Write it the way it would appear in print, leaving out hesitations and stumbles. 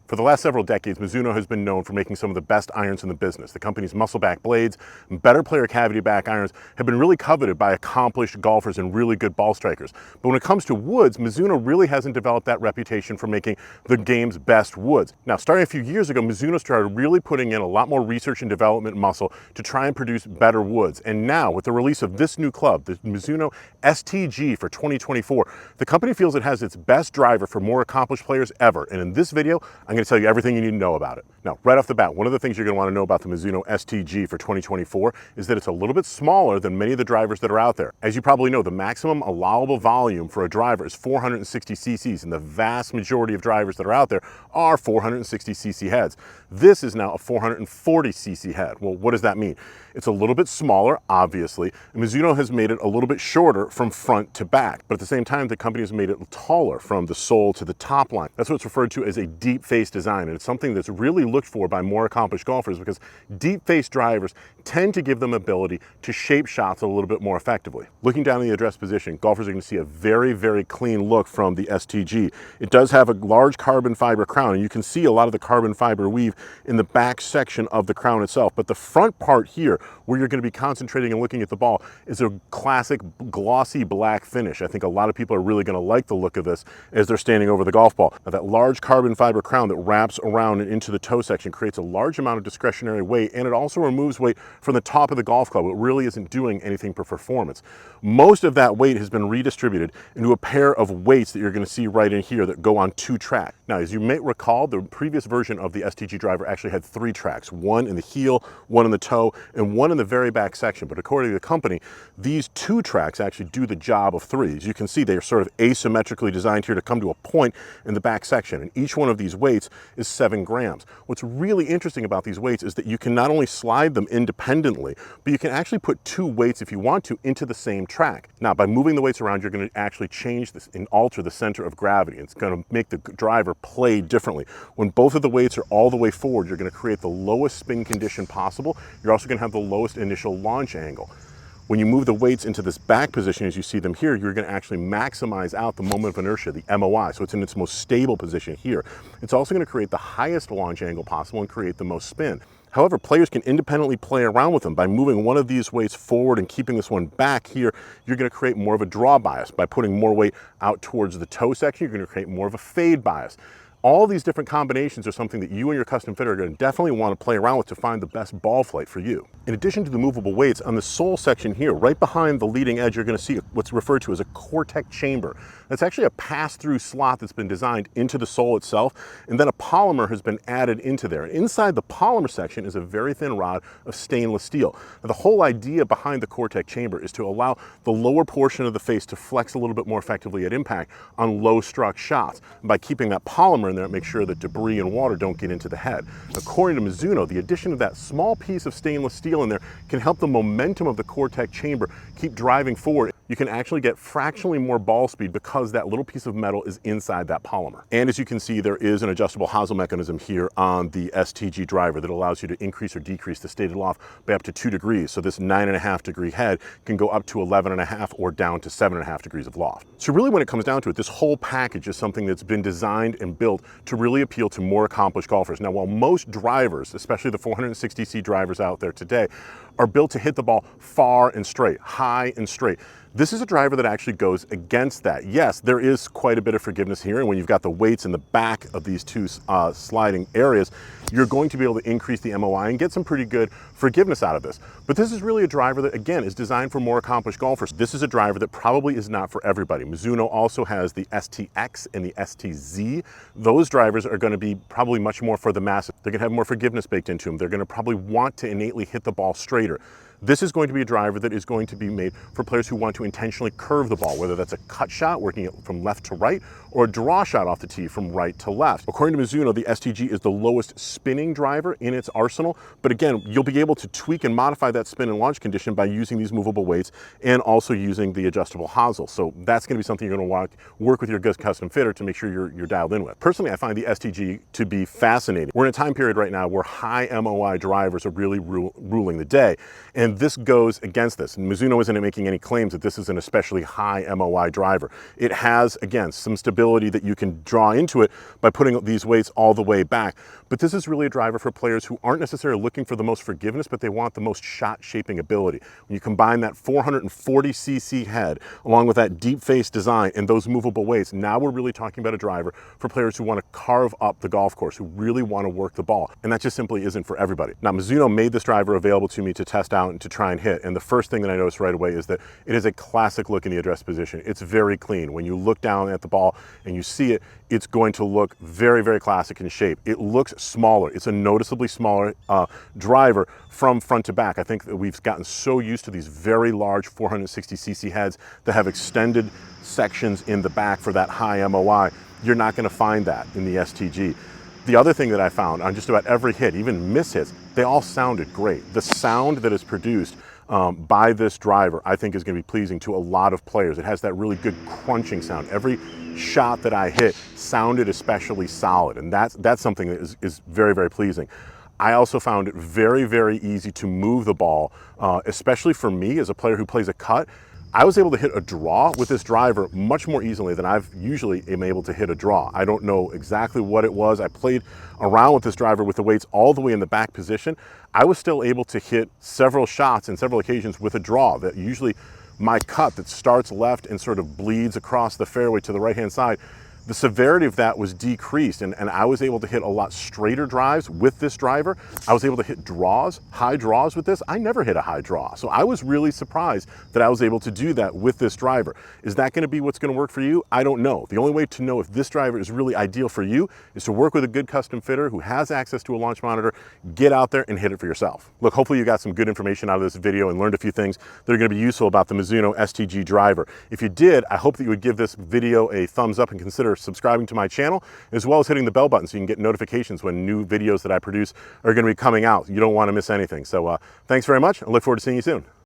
For the last several decades, Mizuno has been known for making some of the best irons in the business. The company's muscle back blades and better player cavity back irons have been really coveted by accomplished golfers and really good ball strikers. But when it comes to woods, Mizuno really hasn't developed that reputation for making the game's best woods. Now, starting a few years ago, Mizuno started really putting in a lot more research and development muscle to try and produce better woods. And now, with the release of this new club, the Mizuno ST-G for 2024, the company feels it has its best driver for more accomplished players ever. And in this video, I'm going to tell you everything you need to know about it. Now, right off the bat, one of the things you're going to want to know about the Mizuno ST-G for 2024 is that it's a little bit smaller than many of the drivers that are out there. As you probably know, the maximum allowable volume for a driver is 460 cc's, and the vast majority of drivers that are out there are 460 cc heads. This is now a 440 cc head. Well, what does that mean? It's a little bit smaller, obviously, and Mizuno has made it a little bit shorter from front to back, but at the same time, the company has made it taller from the sole to the top line. That's what's referred to as a deep face design, and it's something that's really looked for by more accomplished golfers because deep face drivers tend to give them ability to shape shots a little bit more effectively. Looking down in the address position, golfers are going to see a very, very clean look from the ST-G. It does have a large carbon fiber crown, and you can see a lot of the carbon fiber weave in the back section of the crown itself, but the front part here, where you're going to be concentrating and looking at the ball, is a classic glossy black finish. I think a lot of people are really going to like the look of this as they're standing over the golf ball. Now, that large carbon fiber crown that wraps around and into the toe section creates a large amount of discretionary weight, and it also removes weight from the top of the golf club. It really isn't doing anything for performance. Most of that weight has been redistributed into a pair of weights that you're going to see right in here that go on 2 tracks. Now, as you may recall, the previous version of the ST-G driver actually had 3 tracks, one in the heel, one in the toe, and one in the very back section. But according to the company, these 2 tracks actually do the job of 3. As you can see, they are sort of asymmetrically designed here to come to a point in the back section, and each one of these weights is 7 grams. What's really interesting about these weights is that you can not only slide them independently, but you can actually put 2 weights, if you want to, into the same track. Now, by moving the weights around, you're going to actually change this and alter the center of gravity. It's going to make the driver play differently. When both of the weights are all the way forward, you're going to create the lowest spin condition possible. You're also going to have the lowest initial launch angle. When you move the weights into this back position, as you see them here, you're going to actually maximize out the moment of inertia, the MOI, so it's in its most stable position here. It's also going to create the highest launch angle possible and create the most spin. However, players can independently play around with them. By moving one of these weights forward and keeping this one back here, you're going to create more of a draw bias. By putting more weight out towards the toe section, you're going to create more of a fade bias. All these different combinations are something that you and your custom fitter are going to definitely want to play around with to find the best ball flight for you. In addition to the movable weights, on the sole section here, right behind the leading edge, you're going to see what's referred to as a Cortech chamber. That's actually a pass-through slot that's been designed into the sole itself, and then a polymer has been added into there. And inside the polymer section is a very thin rod of stainless steel. Now, the whole idea behind the Cortech chamber is to allow the lower portion of the face to flex a little bit more effectively at impact on low-struck shots. And by keeping that polymer in there, it makes sure that debris and water don't get into the head. According to Mizuno, the addition of that small piece of stainless steel in there can help the momentum of the Cortech chamber keep driving forward. You can actually get fractionally more ball speed because that little piece of metal is inside that polymer. And as you can see, there is an adjustable Hosel mechanism here on the ST-G driver that allows you to increase or decrease the stated loft by up to 2 degrees. So this 9.5 degree head can go up to 11.5 or down to 7.5 degrees of loft. So really, when it comes down to it, this whole package is something that's been designed and built to really appeal to more accomplished golfers. Now, while most drivers, especially the 460cc drivers out there today, are built to hit the ball far and straight, high and straight, this is a driver that actually goes against that. Yes, there is quite a bit of forgiveness here, and when you've got the weights in the back of these 2 sliding areas, you're going to be able to increase the MOI and get some pretty good forgiveness out of this. But this is really a driver that, again, is designed for more accomplished golfers. This is a driver that probably is not for everybody. Mizuno also has the ST-X and the ST-Z. Those drivers are going to be probably much more for the masses. They're going to have more forgiveness baked into them. They're going to probably want to innately hit the ball straighter. This is going to be a driver that is going to be made for players who want to intentionally curve the ball, whether that's a cut shot working it from left to right or a draw shot off the tee from right to left. According to Mizuno, the ST-G is the lowest spinning driver in its arsenal, but again, you'll be able to tweak and modify that spin and launch condition by using these movable weights and also using the adjustable Hosel. So that's going to be something you're going to want to work with your good custom fitter to make sure you're dialed in with. Personally, I find the ST-G to be fascinating. We're in a time period right now where high MOI drivers are really ruling the day, and and this goes against this. And Mizuno isn't making any claims that this is an especially high MOI driver. It has, again, some stability that you can draw into it by putting these weights all the way back. But this is really a driver for players who aren't necessarily looking for the most forgiveness, but they want the most shot shaping ability. When you combine that 440cc head along with that deep face design and those movable weights, now we're really talking about a driver for players who want to carve up the golf course, who really want to work the ball. And that just simply isn't for everybody. Now, Mizuno made this driver available to me to test out and to try and hit. And the first thing that I noticed right away is that it is a classic look in the address position. It's very clean. When you look down at the ball and you see it, it's going to look very, very classic in shape. It looks smaller. It's a noticeably smaller driver from front to back. I think that we've gotten so used to these very large 460cc heads that have extended sections in the back for that high MOI. You're not going to find that in the ST-G. The other thing that I found on just about every hit, even miss hits, they all sounded great. The sound that is produced by this driver, I think, is going to be pleasing to a lot of players. It has that really good crunching sound. Every shot that I hit sounded especially solid, and that's something that is very, very pleasing. I also found it very, very easy to move the ball, especially for me as a player who plays a cut. I was able to hit a draw with this driver much more easily than I've usually am able to hit a draw. I don't know exactly what it was. I played around with this driver with the weights all the way in the back position. I was still able to hit several shots in several occasions with a draw that usually my cut that starts left and sort of bleeds across the fairway to the right-hand side. The severity of that was decreased, and I was able to hit a lot straighter drives with this driver. I was able to hit draws, high draws with this. I never hit a high draw, so I was really surprised that I was able to do that with this driver. Is that going to be what's going to work for you? I don't know. The only way to know if this driver is really ideal for you is to work with a good custom fitter who has access to a launch monitor. Get out there and hit it for yourself. Look, hopefully you got some good information out of this video and learned a few things that are going to be useful about the Mizuno ST-G driver. If you did, I hope that you would give this video a thumbs up and consider subscribing to my channel, as well as hitting the bell button so you can get notifications when new videos that I produce are going to be coming out. You don't want to miss anything. So thanks very much. I look forward to seeing you soon.